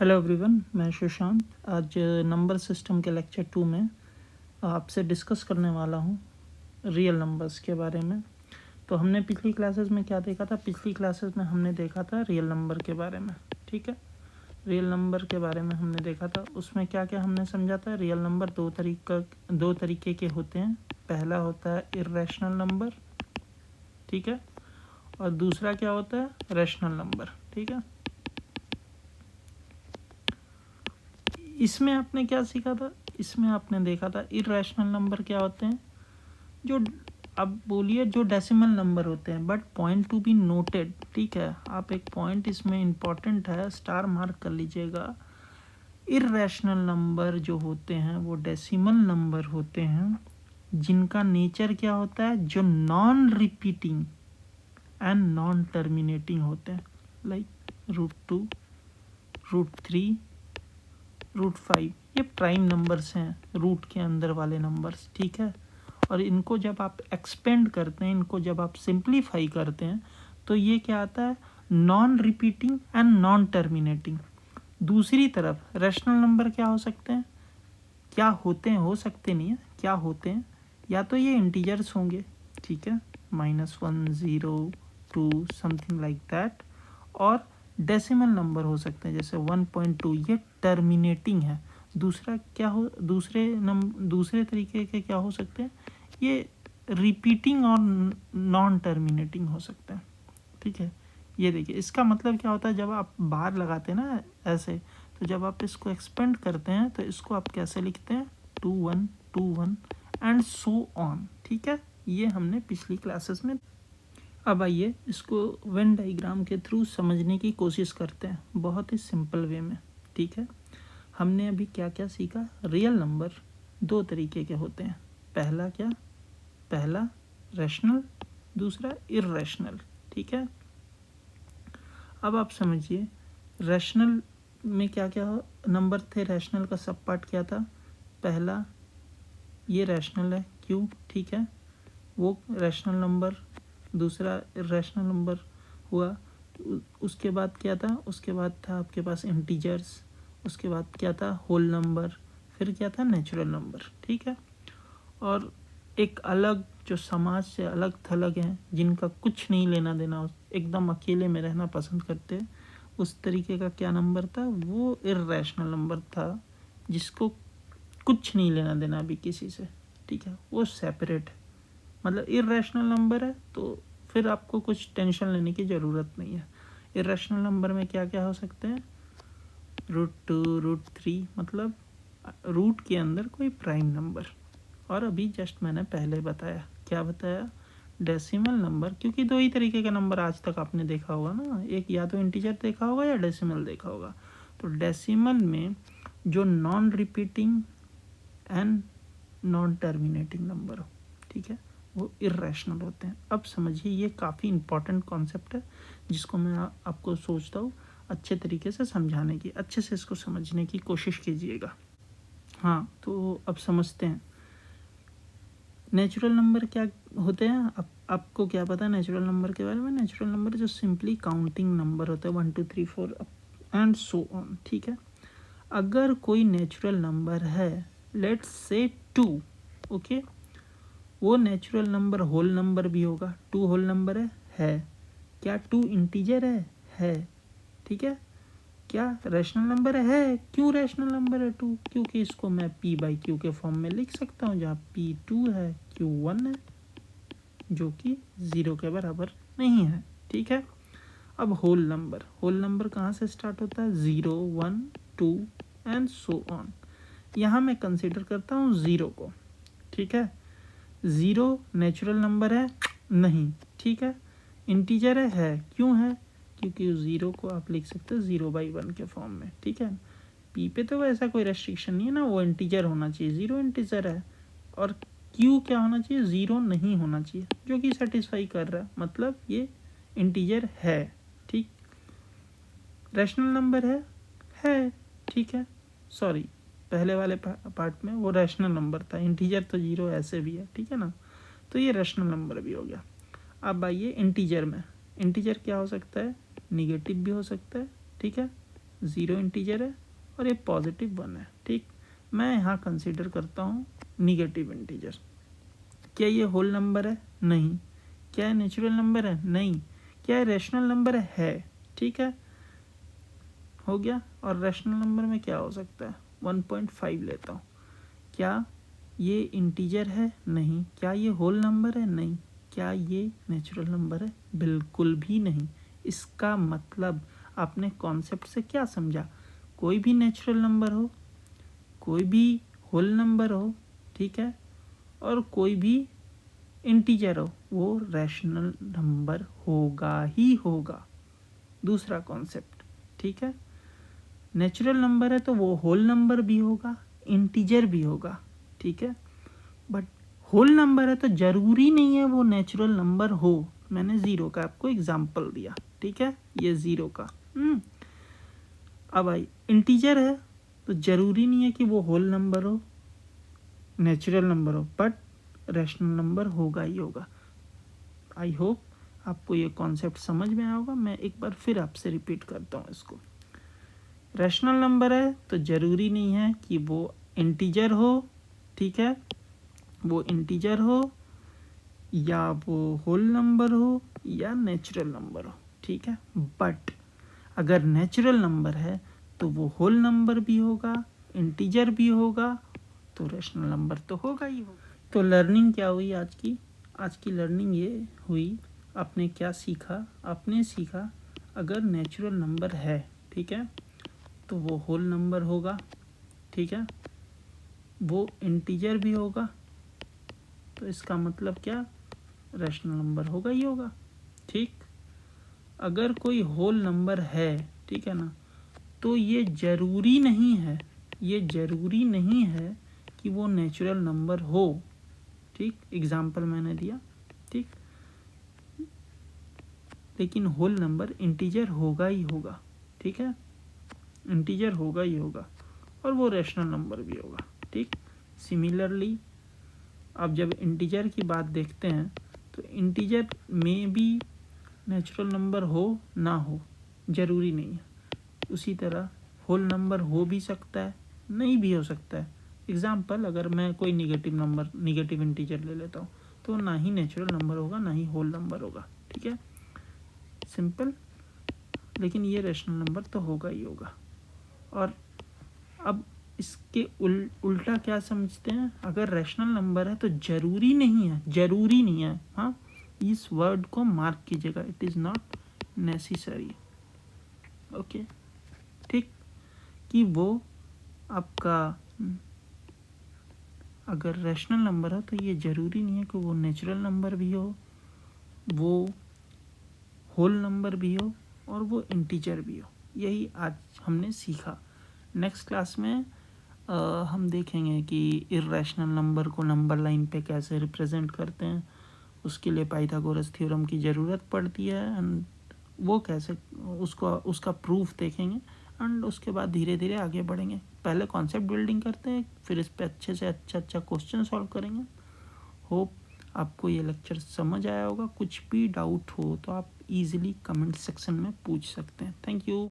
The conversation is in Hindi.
हेलो एवरीवन, मैं सुशांत। आज नंबर सिस्टम के लेक्चर 2 में आपसे डिस्कस करने वाला हूँ रियल नंबर्स के बारे में। तो हमने पिछली क्लासेस में क्या देखा था? पिछली क्लासेस में हमने देखा था रियल नंबर के बारे में। ठीक है, रियल नंबर के बारे में हमने देखा था। उसमें क्या क्या हमने समझा था? रियल नंबर दो तरीके के होते हैं। पहला होता है इर्रेशनल नंबर, ठीक है, और दूसरा क्या होता है? Rational number. ठीक है, इसमें आपने क्या सीखा था? इसमें आपने देखा था इर्रेशनल नंबर क्या होते हैं, जो अब बोलिए जो डेसिमल नंबर होते हैं, but point to be noted. ठीक है, आप एक पॉइंट इसमें इम्पॉर्टेंट है, स्टार मार्क कर लीजिएगा। इर्रेशनल नंबर जो होते हैं वो डेसिमल नंबर होते हैं जिनका नेचर क्या होता है, जो non repeating and non terminating होते हैं, लाइक √2, √3, √5। ये प्राइम नंबर्स हैं, रूट के अंदर वाले नंबर्स। ठीक है, और इनको जब आप एक्सपेंड करते हैं, इनको जब आप सिंप्लीफाई करते हैं, तो ये क्या आता है? Non repeating and non terminating. दूसरी तरफ रैशनल नंबर क्या हो सकते हैं? क्या होते हैं, हो सकते नहीं है, क्या होते हैं? या तो ये इंटीजर्स होंगे, ठीक है, -1, 0, 2, समथिंग लाइक दैट, और डेसिमल नंबर हो सकते हैं जैसे 1.2, ये टर्मिनेटिंग है। दूसरा क्या हो, दूसरे तरीके के क्या हो सकते हैं? ये रिपीटिंग और नॉन टर्मिनेटिंग हो सकते हैं। ठीक है, ये देखिए, इसका मतलब क्या होता है? जब आप बार लगाते हैं ना ऐसे, तो जब आप इसको एक्सपेंड करते हैं तो इसको आप कैसे लिखते हैं? 2 1 2 1 एंड सो ऑन। ठीक है, ये हमने पिछली क्लासेस में। अब आइए इसको वेन डायग्राम के थ्रू समझने की कोशिश करते हैं, बहुत ही सिंपल वे में। ठीक है, हमने अभी क्या क्या सीखा? रियल नंबर दो तरीके के होते हैं। पहला क्या? पहला रैशनल, दूसरा इर्रेशनल। ठीक है, अब आप समझिए रैशनल में क्या क्या नंबर थे। रैशनल का सब पार्ट क्या था? पहला ये रैशनल है, क्यों? ठीक है, वो रैशनल नंबर। दूसरा इर्रेशनल नंबर हुआ। उसके बाद क्या था? उसके बाद था आपके पास इंटीजर्स। उसके बाद क्या था? Whole number. फिर क्या था? Natural number. ठीक है, और एक अलग जो समाज से अलग थलग हैं, जिनका कुछ नहीं लेना देना, एकदम अकेले में रहना पसंद करते, उस तरीके का क्या नंबर था? वो इर्रेशनल नंबर था, जिसको कुछ नहीं लेना देना अभी किसी से। ठीक है, वो सेपरेट है, मतलब इर्रेशनल नंबर है, तो फिर आपको कुछ टेंशन लेने की ज़रूरत नहीं है। इर्रेशनल नंबर में क्या क्या हो सकते हैं? √2, √3, मतलब रूट के अंदर कोई प्राइम नंबर। और अभी जस्ट मैंने पहले बताया, क्या बताया? डेसिमल नंबर, क्योंकि दो ही तरीके का नंबर आज तक आपने देखा होगा ना, एक या तो इंटीजर देखा होगा या डेसिमल देखा होगा। तो डेसिमल में जो non repeating and non terminating number हो, ठीक है, वो इर्रेशनल होते हैं। अब समझिए, ये काफ़ी इंपॉर्टेंट कॉन्सेप्ट है, जिसको मैं आपको सोचता हूँ अच्छे तरीके से समझाने की। अच्छे से इसको समझने की कोशिश कीजिएगा। हाँ, तो अब समझते हैं नेचुरल नंबर क्या होते हैं। आपको क्या पता है नेचुरल नंबर के बारे में? नेचुरल नंबर जो सिंपली काउंटिंग नंबर होता है, 1 2 3 4 एंड सो ऑन। ठीक है, अगर कोई नेचुरल नंबर है, लेट्स से 2, ओके, वो नेचुरल नंबर होल नंबर भी होगा। 2 होल नंबर है। क्या 2 इंटीजर है। ठीक है, क्या रैशनल नंबर है? क्यों रैशनल नंबर है 2? क्योंकि इसको मैं p/q के फॉर्म में लिख सकता हूँ, जहाँ p 2 है, q 1 है, जो कि 0 के बराबर नहीं है। ठीक है, अब होल नंबर कहाँ से स्टार्ट होता है? 0 1 2 एंड सो ऑन। यहाँ मैं कंसिडर करता हूँ 0 को। ठीक है, 0 नेचुरल नंबर है? नहीं। ठीक है, इंटीजर है। क्यों है? क्योंकि 0 को आप लिख सकते हो 0/1 के फॉर्म में। ठीक है, पी पे तो वैसा कोई रेस्ट्रिक्शन नहीं है ना, वो इंटीजर होना चाहिए, 0 इंटीजर है। और क्यू क्या होना चाहिए? 0 नहीं होना चाहिए, जो कि सेटिस्फाई कर रहा है, मतलब ये इंटीजर है। ठीक, रैशनल नंबर है। ठीक है, सॉरी, पहले वाले पार्ट में वो रैशनल नंबर था, इंटीजर तो 0 ऐसे भी है। ठीक है ना, तो ये रैशनल नंबर भी हो गया। अब आइए इंटीजर में। इंटीजर क्या हो सकता है? निगेटिव भी हो सकता है, ठीक है, ज़ीरो इंटीजर है और ये पॉजिटिव 1 है। ठीक, मैं यहाँ कंसीडर करता हूँ निगेटिव इंटीजर। क्या ये होल नंबर है? नहीं। क्या ये नेचुरल नंबर है? नहीं। क्या ये रैशनल नंबर है? ठीक है, हो गया। और रैशनल नंबर में क्या हो सकता है? 1.5 लेता हूँ। क्या ये इंटीजर है? नहीं। क्या ये होल नंबर है? नहीं। क्या ये नेचुरल नंबर है? बिल्कुल भी नहीं। इसका मतलब आपने कॉन्सेप्ट से क्या समझा? कोई भी नेचुरल नंबर हो, कोई भी होल नंबर हो, ठीक है, और कोई भी इंटीजर हो, वो रैशनल नंबर होगा ही होगा। दूसरा कॉन्सेप्ट, ठीक है, नेचुरल नंबर है तो वो होल नंबर भी होगा, इंटीजर भी होगा, ठीक है। बट होल नंबर है तो ज़रूरी नहीं है वो नेचुरल नंबर हो। मैंने ज़ीरो का आपको एग्जांपल दिया, ठीक है, ये ज़ीरो का। अब आई इंटीजर है तो ज़रूरी नहीं है कि वो होल नंबर हो, नेचुरल नंबर हो, बट रैशनल नंबर होगा ही होगा। आई होप आपको ये कॉन्सेप्ट समझ में आया होगा। मैं एक बार फिर आपसे रिपीट करता हूँ इसको। रैशनल नंबर है तो ज़रूरी नहीं है कि वो इंटीजर हो, ठीक है, वो इंटीजर हो या वो होल नंबर हो या नेचुरल नंबर हो, ठीक है। बट अगर नेचुरल नंबर है तो वो होल नंबर भी होगा, इंटीजर भी होगा, तो रैशनल नंबर तो होगा ही होगा। तो लर्निंग क्या हुई आज की? आज की लर्निंग ये हुई, आपने क्या सीखा? आपने सीखा अगर नेचुरल नंबर है, ठीक है, तो वो होल नंबर होगा, ठीक है, वो इंटीजर भी होगा, तो इसका मतलब क्या? रैशनल नंबर होगा ही होगा। ठीक, अगर कोई होल नंबर है, ठीक है ना, तो ये ज़रूरी नहीं है, ये ज़रूरी नहीं है कि वो नेचुरल नंबर हो। ठीक, एग्जाम्पल मैंने दिया, ठीक, लेकिन होल नंबर इंटीजर होगा ही होगा, ठीक है, इंटीजर होगा ही होगा, और वो रैशनल नंबर भी होगा। ठीक, सिमिलरली अब जब इंटीजर की बात देखते हैं तो इंटीजर में भी नेचुरल नंबर हो ना हो ज़रूरी नहीं है। उसी तरह होल नंबर हो भी सकता है, नहीं भी हो सकता है। एग्जाम्पल, अगर मैं कोई निगेटिव नंबर, निगेटिव इंटीजर ले लेता हूँ तो ना ही नेचुरल नंबर होगा ना ही होल नंबर होगा, ठीक है, सिंपल। लेकिन ये रैशनल नंबर तो होगा ही होगा। और अब इसके उल्टा क्या समझते हैं? अगर रैशनल नंबर है तो ज़रूरी नहीं है, ज़रूरी नहीं है, हाँ, इस वर्ड को मार्क कीजिएगा, it is not necessary, okay, ठीक, कि वो आपका अगर रैशनल नंबर है तो ये ज़रूरी नहीं है कि वो नेचुरल नंबर भी हो, वो होल नंबर भी हो, और वो इंटीजर भी हो। यही आज हमने सीखा। नेक्स्ट क्लास में हम देखेंगे कि इर्रेशनल नंबर को नंबर लाइन पे कैसे रिप्रेजेंट करते हैं। उसके लिए पाइथागोरस थ्योरम की ज़रूरत पड़ती है, एंड वो कैसे उसका प्रूफ देखेंगे, एंड उसके बाद धीरे धीरे आगे बढ़ेंगे। पहले कॉन्सेप्ट बिल्डिंग करते हैं, फिर इस पे अच्छे से अच्छा क्वेश्चन सॉल्व करेंगे। होप आपको ये लेक्चर समझ आया होगा। कुछ भी डाउट हो तो आप इजीली कमेंट सेक्शन में पूछ सकते हैं। Thank you.